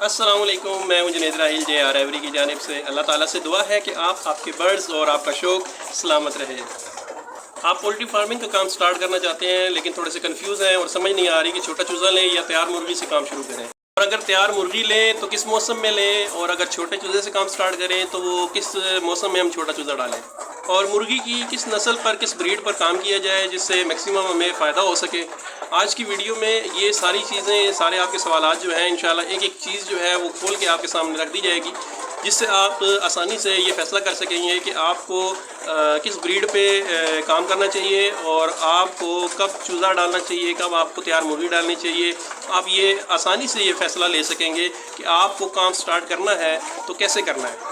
अस्सलामुअलैकुम, मैं हूं जुनैद राहिल JR एवरी की जानिब से। अल्लाह ताला से दुआ है कि आप, आपके बर्ड्स और आपका शौक़ सलामत रहे। आप पोल्ट्री फार्मिंग का काम स्टार्ट करना चाहते हैं लेकिन थोड़े से कंफ्यूज हैं और समझ नहीं आ रही कि छोटा चूज़ा लें या तैयार मुर्गी से काम शुरू करें। और अगर तैयार मुर्गी लें तो किस मौसम में लें, और अगर छोटे चूज़े से काम स्टार्ट करें तो वो किस मौसम में हम छोटा चूज़ा डालें, और मुर्गी की किस नस्ल पर, किस ब्रीड पर काम किया जाए जिससे मैक्सिमम हमें फ़ायदा हो सके। आज की वीडियो में ये सारी चीज़ें, सारे आपके सवालात जो हैं इंशाल्लाह एक एक चीज़ जो है वो खोल के आपके सामने रख दी जाएगी, जिससे आप आसानी से ये फ़ैसला कर सकेंगे कि आपको किस ब्रीड पे काम करना चाहिए और आपको कब चूज़ा डालना चाहिए, कब आपको तैयार मुर्गी डालनी चाहिए। आप ये आसानी से ये फ़ैसला ले सकेंगे कि आपको काम स्टार्ट करना है तो कैसे करना है।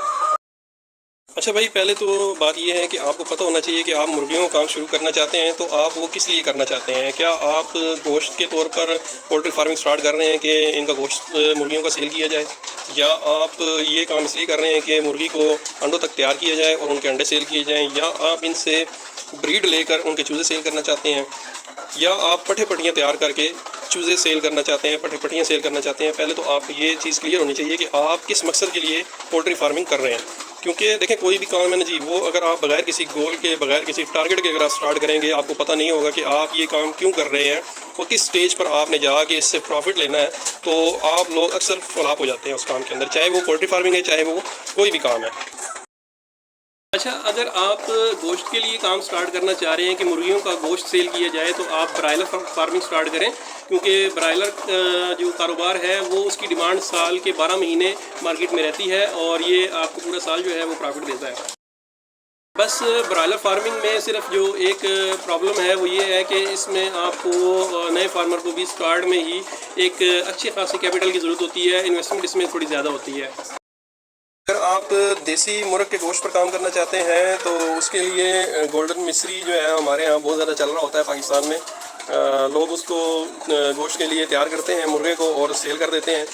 अच्छा भाई, पहले तो बात यह है कि आपको पता होना चाहिए कि आप मुर्गियों का काम शुरू करना चाहते हैं तो आप वो किस लिए करना चाहते हैं। क्या आप गोश्त के तौर पर पोल्ट्री फार्मिंग स्टार्ट कर रहे हैं कि इनका गोश्त मुर्गियों का सेल किया जाए, या आप ये काम इसलिए कर रहे हैं कि मुर्गी को अंडों तक तैयार किया जाए और उनके अंडे सेल किए जाएँ, या आप इनसे ब्रीड लेकर उनके चूज़े सेल करना चाहते हैं, या आप पट्ठे पट्टियाँ तैयार करके चूज़े सेल करना चाहते हैं, पट्ठे पट्टियाँ सेल करना चाहते हैं। पहले तो आप ये चीज़ क्लियर होनी चाहिए कि आप किस मकसद के लिए पोल्ट्री फार्मिंग कर रहे हैं। क्योंकि देखें, कोई भी काम है ना जी, वो अगर आप बगैर किसी गोल के, बगैर किसी टारगेट के अगर आप स्टार्ट करेंगे, आपको पता नहीं होगा कि आप ये काम क्यों कर रहे हैं और किस स्टेज पर आपने जाके इससे प्रॉफिट लेना है, तो आप लोग अक्सर फ्लॉप हो जाते हैं उस काम के अंदर, चाहे वो पोल्ट्री फार्मिंग है, चाहे वो कोई भी काम है। अच्छा, अगर आप गोश्त के लिए काम स्टार्ट करना चाह रहे हैं कि मुर्गियों का गोश्त सेल किया जाए तो आप ब्रायलर फार्मिंग स्टार्ट करें, क्योंकि ब्रायलर जो कारोबार है वो उसकी डिमांड साल के 12 महीने मार्केट में रहती है और ये आपको पूरा साल जो है वो प्रॉफिट देता है। बस ब्रायलर फार्मिंग में सिर्फ जो एक प्रॉब्लम है वो ये है कि इसमें आपको नए फार्मर को भी स्टार्ट में ही एक अच्छी खासी कैपिटल की ज़रूरत होती है, इन्वेस्टमेंट इसमें थोड़ी ज़्यादा होती है। अगर आप देसी मुर्ग के गोश्त पर काम करना चाहते हैं तो उसके लिए गोल्डन मिस्री जो है हमारे यहाँ बहुत ज़्यादा चल रहा होता है पाकिस्तान में। लोग उसको गोश्त के लिए तैयार करते हैं मुर्गे को और सेल कर देते हैं।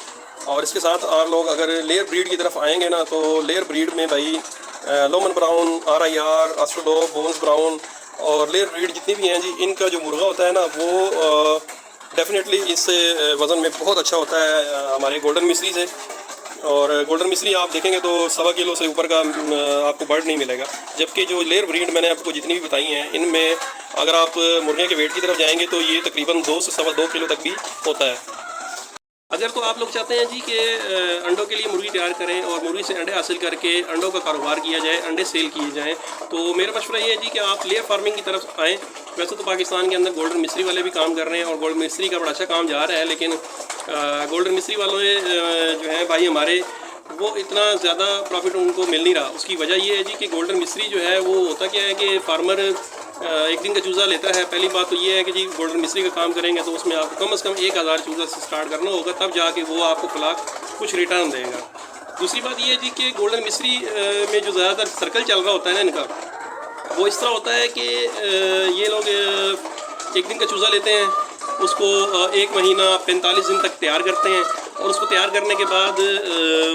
और इसके साथ आप लोग अगर लेयर ब्रीड की तरफ आएंगे ना, तो लेयर ब्रीड में भाई Lohmann brown, RIR, Australorp, Bovans brown और लेयर ब्रीड जितनी भी हैं जी, इनका जो मुर्गा होता है ना वो डेफिनेटली इससे वज़न में बहुत अच्छा होता है हमारे गोल्डन मिस्री से। और गोल्डन मिस्री आप देखेंगे तो 1.25 किलो से ऊपर का आपको बर्ड नहीं मिलेगा, जबकि जो लेयर ब्रीड मैंने आपको जितनी भी बताई हैं इनमें अगर आप मुर्गे के वेट की तरफ जाएंगे तो ये तकरीबन 2 से 2.25 किलो तक भी होता है। अगर तो आप लोग चाहते हैं जी कि अंडों के लिए मुर्गी तैयार करें और मुर्गी से अंडे हासिल करके अंडों का कारोबार किया जाए, अंडे सेल किए जाएँ, तो मेरा मशवरा ये है जी कि आप लेयर फार्मिंग की तरफ आएँ। वैसे तो पाकिस्तान के अंदर गोल्डन मिस्री वाले भी काम कर रहे हैं और गोल्डन मिस्री का बड़ा अच्छा काम जा रहा है, लेकिन गोल्डन मिस्री वालों जो है भाई हमारे, वो इतना ज़्यादा प्रॉफिट उनको मिल नहीं रहा। उसकी वजह ये है जी कि गोल्डन मिस्री जो है वो होता क्या है कि फार्मर एक दिन का चूज़ा लेता है। पहली बात तो ये है कि जी गोल्डन मिस्री का काम करेंगे तो उसमें आपको कम से कम 1000 चूज़ा से स्टार्ट करना होगा, तब जाके वो आपको खुलाक कुछ रिटर्न देगा। दूसरी बात ये है जी कि गोल्डन मिस्री में जो ज़्यादातर सर्कल चल रहा होता है ना इनका, वो इस तरह होता है कि ये लोग एक दिन का चूज़ा लेते हैं, उसको 1 महीना 45 दिन तक तैयार करते हैं और उसको तैयार करने के बाद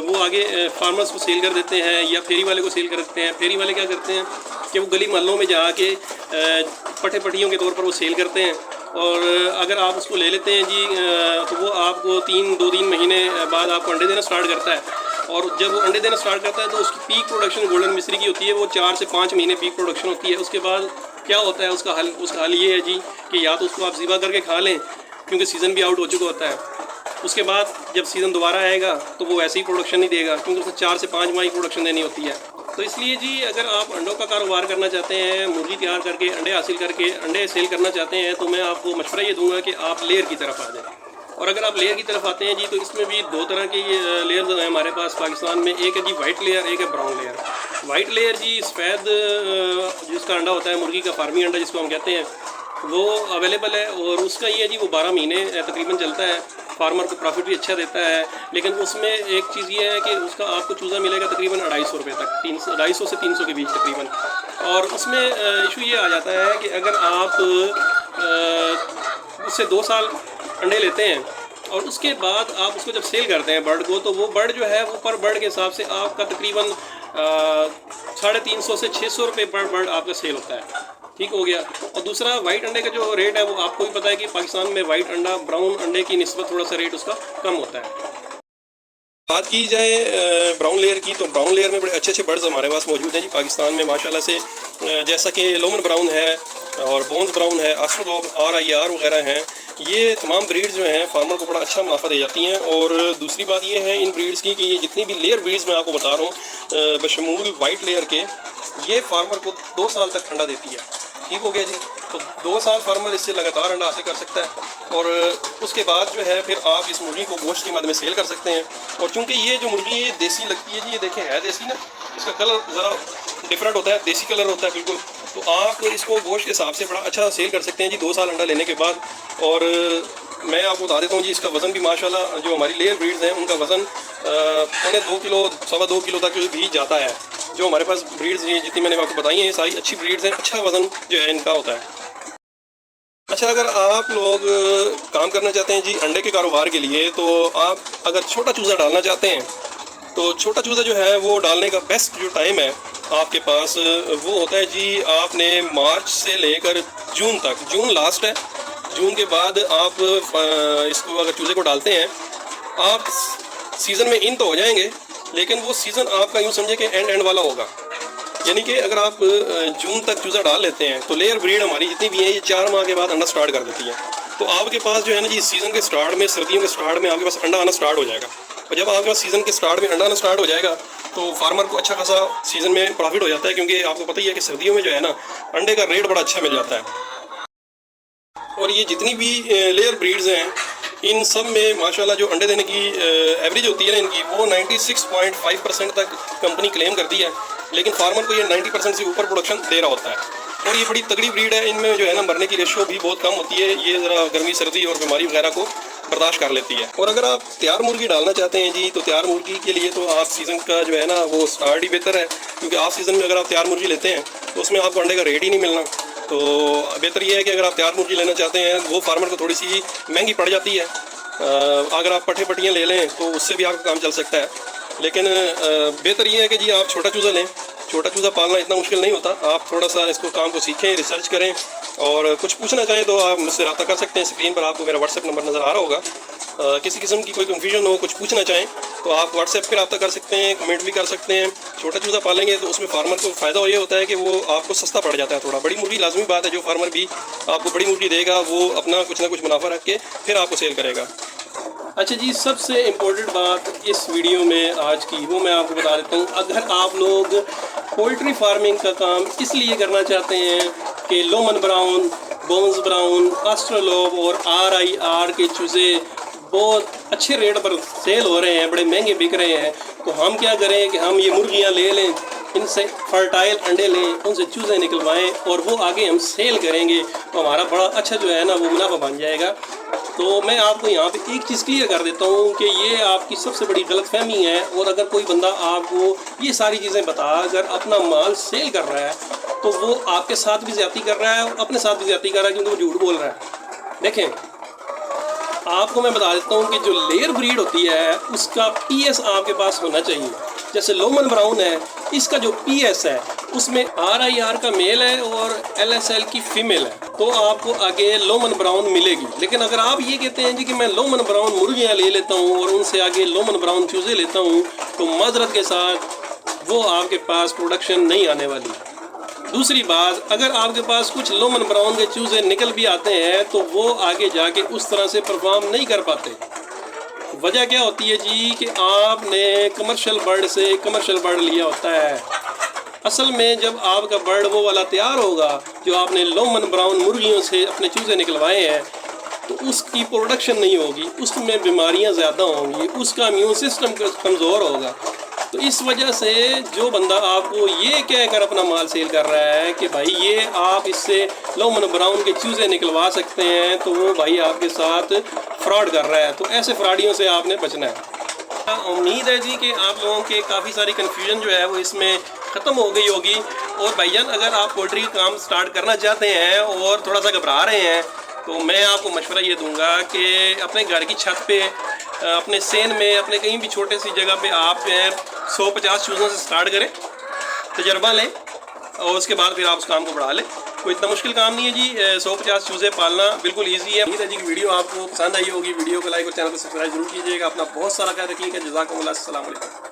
वो आगे फार्मर्स को सेल कर देते हैं या फेरी वाले को सेल कर देते हैं। फेरी वाले क्या करते हैं कि वो गली मोहल्लों में जाके पट्ठे पट्टियों के तौर पर वो सेल करते हैं, और अगर आप उसको ले लेते हैं जी तो वो आपको 2-3 महीने बाद आपको अंडे देना स्टार्ट करता है। और जब वो अंडे देना स्टार्ट करता है तो उसकी पीक प्रोडक्शन गोल्डन मिस्री की होती है, वो 4 से 5 महीने पीक प्रोडक्शन होती है। उसके बाद क्या होता है, उसका हल ये है जी कि या तो उसको आप ज़िबा करके खा लें, क्योंकि सीज़न भी आउट हो चुका होता है। उसके बाद जब सीज़न दोबारा आएगा तो वो वैसे ही प्रोडक्शन नहीं देगा, क्योंकि उसको 4 से 5 माह की प्रोडक्शन देनी होती है। तो इसलिए जी अगर आप अंडों का कारोबार करना चाहते हैं, मुर्गी तैयार करके अंडे हासिल करके अंडे सेल करना चाहते हैं, तो मैं आपको मशवरा ये दूंगा कि आप लेयर की तरफ आ जाएँ। और अगर आप लेयर की तरफ आते हैं जी तो इसमें भी 2 तरह की लेयर हैं हमारे पास पाकिस्तान में। एक है जी वाइट लेयर, एक है ब्राउन लेयर। वाइट लेयर जी सफ़ेद जिसका अंडा होता है, मुर्गी का फार्मी अंडा जिसको हम कहते हैं, वो अवेलेबल है और उसका ये है जी वो 12 महीने तकरीबन चलता है। फार्मर को प्रॉफिट भी अच्छा देता है, लेकिन उसमें एक चीज़ ये है कि उसका आपको चूज़ा मिलेगा तकरीबन 250 रुपये तक, 250 से 300 के बीच तकरीबन। और उसमें इशू ये आ जाता है कि अगर आप उससे 2 साल अंडे लेते हैं और उसके बाद आप उसको जब सेल करते हैं बर्ड को, तो वो बर्ड जो है वो पर बर्ड के हिसाब से आपका तकरीबन 350 से 600 रुपये पर बर्ड आपका सेल होता है। ठीक हो गया। और दूसरा वाइट अंडे का जो रेट है वो आपको भी पता है कि पाकिस्तान में वाइट अंडा ब्राउन अंडे की निस्बत थोड़ा सा रेट उसका कम होता है। बात की जाए ब्राउन लेयर की, तो ब्राउन लेयर में बड़े अच्छे अच्छे बर्ड्स हमारे पास मौजूद हैं जी पाकिस्तान में माशाल्लाह से। जैसा कि लोमन ब्राउन है और बोन्स ब्राउन है, ऑस्ट्रोलॉब RIR वगैरह हैं। ये तमाम ब्रीड्स जो हैं फार्मर को बड़ा अच्छा मुनाफा दे जाती हैं। और दूसरी बात ये है इन ब्रीड्स की कि ये जितनी भी लेयर ब्रीड्स मैं आपको बता रहा हूँ बशमूल वाइट लेयर के, ये फार्मर को 2 साल तक अंडा देती है। ठीक हो गया जी। तो 2 साल फार्मर इससे लगातार अंडा हासिल कर सकता है और उसके बाद जो है फिर आप इस मुर्गी को गोश्त की मद में सेल कर सकते हैं। और चूँकि ये जो मुर्गी है देसी लगती है जी, ये देखें है देसी ना, इसका कलर ज़रा डिफरेंट होता है, देसी कलर होता है बिल्कुल। तो आप इसको गोश्त के हिसाब से बड़ा अच्छा सेल कर सकते हैं जी 2 साल अंडा लेने के बाद। और मैं आपको बता देता हूँ जी, इसका वज़न भी माशाल्लाह जो हमारी लेयर ब्रीड्स हैं उनका वज़न 2 किलो 2.25 किलो तक भी जाता है। जो हमारे पास ब्रीड्स हैं जितनी मैंने आपको बताई हैं ये सारी अच्छी ब्रीड्स हैं, अच्छा वज़न जो है इनका होता है। अच्छा, अगर आप लोग काम करना चाहते हैं जी अंडे के कारोबार के लिए, तो आप अगर छोटा चूज़ा डालना चाहते हैं तो छोटा चूज़ा जो है वो डालने का बेस्ट जो टाइम है आपके पास वो होता है जी, आपने मार्च से लेकर जून तक, जून लास्ट है, जून के बाद आप इसको अगर चूज़े को डालते हैं आप सीज़न में इन तो हो जाएंगे, लेकिन वो सीज़न आपका यूँ समझे कि एंड वाला होगा। यानी कि अगर आप जून तक चूज़ा डाल लेते हैं तो लेयर ब्रीड हमारी जितनी भी है ये 4 माह के बाद अंडा स्टार्ट कर देती है। तो आपके पास जो है ना जी सीज़न के स्टार्ट में, सर्दियों के स्टार्ट में आपके पास अंडा आना स्टार्ट हो जाएगा। और जब आपके पास सीज़न के स्टार्ट में अंडा आना स्टार्ट हो जाएगा तो फार्मर को अच्छा खासा सीज़न में प्रॉफिट हो जाता है, क्योंकि आपको पता ही है कि सर्दियों में जो है ना अंडे का रेट बड़ा अच्छा मिल जाता है। और ये जितनी भी लेयर ब्रीड्स हैं इन सब में माशाल्लाह जो अंडे देने की एवरेज होती है ना इनकी, वो 96.5% तक कंपनी क्लेम करती है, लेकिन फार्मर को ये 90% से ऊपर प्रोडक्शन दे रहा होता है। और ये बड़ी तगड़ी ब्रीड है, इनमें जो है ना मरने की रेशो भी बहुत कम होती है। ये ज़रा गर्मी सर्दी और बीमारी वगैरह को बर्दाश्त कर लेती है। और अगर आप तैयार मुर्गी डालना चाहते हैं जी, तो तैयार मुर्गी के लिए तो आप सीज़न का जो है ना वो स्टार्ट ही बेहतर है, क्योंकि आप सीज़न में अगर आप तैयार मुर्गी लेते हैं तो उसमें आपको अंडे का रेट ही नहीं मिलना। तो बेहतर ये है कि अगर आप तैयार मुर्गी लेना चाहते हैं वो फार्मर को थोड़ी सी महंगी पड़ जाती है। अगर आप पट्टे पट्टियाँ ले लें तो उससे भी आपका काम चल सकता है, लेकिन बेहतर ये है कि जी आप छोटा चूज़ा लें। छोटा चूज़ा पालना इतना मुश्किल नहीं होता, आप थोड़ा सा इसको काम को सीखें, रिसर्च करें। और कुछ पूछना चाहें तो आप मुझसे रब्ता कर सकते हैं। स्क्रीन पर आपको मेरा व्हाट्सएप नंबर नज़र आ रहा होगा। किसी किस्म की कोई कन्फ्यूजन हो, कुछ पूछना चाहें तो आप व्हाट्सएप पर रब्ता कर सकते हैं, कमेंट भी कर सकते हैं। छोटा चूज़ा पालेंगे तो उसमें फार्मर को फ़ायदा ये होता है कि वो आपको सस्ता पड़ जाता है थोड़ा। बड़ी मुर्गी लाजमी बात है, जो फार्मर भी आपको बड़ी मुर्गी देगा वो अपना कुछ ना कुछ मुनाफा रख के फिर आपको सेल करेगा। अच्छा जी, सबसे इम्पोर्टेंट बात इस वीडियो में आज की वो मैं आपको बता देता हूँ। अगर आप लोग पोल्ट्री फार्मिंग का काम इसलिए करना चाहते हैं कि लोमन ब्राउन, बोन्स ब्राउन, ऑस्ट्रोलॉब और RIR के चूज़े बहुत अच्छे रेट पर सेल हो रहे हैं, बड़े महंगे बिक रहे हैं, तो हम क्या करें कि हम ये मुर्गियाँ ले लें, इनसे फर्टाइल अंडे लें, उनसे चूज़े निकलवाएं और वो आगे हम सेल करेंगे तो हमारा बड़ा अच्छा जो है ना वो मुनाफा बन जाएगा। तो मैं आपको यहाँ पे एक चीज़ क्लियर कर देता हूँ कि ये आपकी सबसे बड़ी गलतफहमी है। और अगर कोई बंदा आपको ये सारी चीज़ें बता कर अपना माल सेल कर रहा है तो वो आपके साथ भी ज़्यादती कर रहा है और अपने साथ भी ज़्यादती कर रहा है, क्योंकि वो झूठ बोल रहा है। देखें, आपको मैं बता देता हूँ कि जो लेयर ब्रीड होती है उसका PS आपके पास होना चाहिए। जैसे लोमन ब्राउन है, इसका जो PS है उसमें RIR का मेल है और LSL की फीमेल है, तो आपको आगे लोमन ब्राउन मिलेगी। लेकिन अगर आप ये कहते हैं जी कि मैं लोमन ब्राउन मुर्गियाँ ले लेता हूँ और उनसे आगे लोमन ब्राउन चूज़े लेता हूँ, तो माजरत के साथ वो आपके पास प्रोडक्शन नहीं आने वाली। दूसरी बात, अगर आपके पास कुछ लोमन ब्राउन के चूज़े निकल भी आते हैं तो वो आगे जाके उस तरह से परफॉर्म नहीं कर पाते। वजह क्या होती है जी कि आपने कमर्शियल बर्ड से कमर्शियल बर्ड लिया होता है। असल में जब आपका बर्ड वो वाला तैयार होगा जो आपने लोमन ब्राउन मुर्गियों से अपने चूज़े निकलवाए हैं, तो उसकी प्रोडक्शन नहीं होगी, उसमें बीमारियां ज़्यादा होंगी, उसका इम्यून सिस्टम कमज़ोर होगा। तो इस वजह से जो बंदा आपको ये कहकर अपना माल सेल कर रहा है कि भाई ये आप इससे लोमन ब्राउन के चूज़े निकलवा सकते हैं, तो वो भाई आपके साथ फ्रॉड कर रहा है। तो ऐसे फ्रॉडियों से आपने बचना है। उम्मीद है जी कि आप लोगों के काफ़ी सारी कन्फ्यूजन जो है वो इसमें ख़त्म हो गई होगी। और भाईजान, अगर आप पोल्ट्री का काम स्टार्ट करना चाहते हैं और थोड़ा सा घबरा रहे हैं तो मैं आपको मशवरा ये दूंगा कि अपने घर की छत पे, अपने सेन में, अपने कहीं भी छोटे सी जगह पे आप जो है 150 चूज़ों से स्टार्ट करें, तजर्बा लें और उसके बाद फिर आप उस काम को बढ़ा लें। कोई इतना मुश्किल काम नहीं है जी। 150 चूज़े पालना बिल्कुल ईजी है। उम्मीद है जी कि वीडियो आपको पसंद आई होगी। वीडियो को लाइक और चैनल को सब्सक्राइब जरूर कीजिएगा। अपना बहुत सारा ख्याल रखिएगा। जज़ाकमुल्लाह। अस्सलाम वालेकुम।